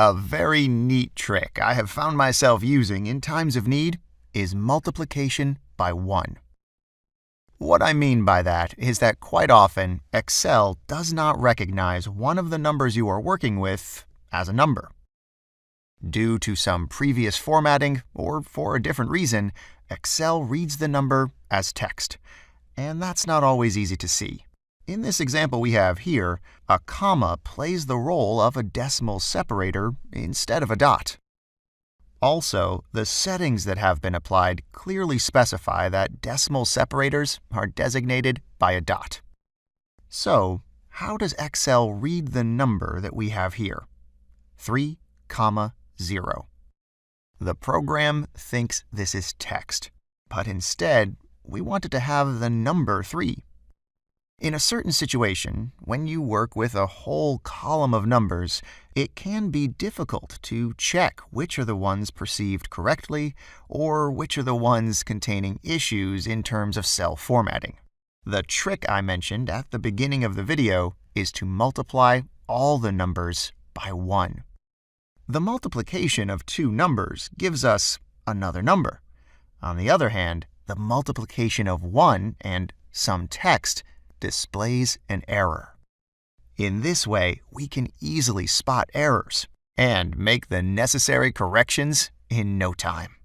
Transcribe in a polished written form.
A very neat trick I have found myself using in times of need is multiplication by 1. What I mean by that is that quite often, Excel does not recognize one of the numbers you are working with as a number. Due to some previous formatting or for a different reason, Excel reads the number as text, and that's not always easy to see. In this example we have here, a comma plays the role of a decimal separator instead of a dot. Also, the settings that have been applied clearly specify that decimal separators are designated by a dot. So, how does Excel read the number that we have here? 3, 0. The program thinks this is text, but instead, we want it to have the number 3. In a certain situation, when you work with a whole column of numbers, it can be difficult to check which are the ones perceived correctly or which are the ones containing issues in terms of cell formatting. The trick I mentioned at the beginning of the video is to multiply all the numbers by 1. The multiplication of two numbers gives us another number. On the other hand, the multiplication of 1 and some text displays an error. In this way, we can easily spot errors and make the necessary corrections in no time.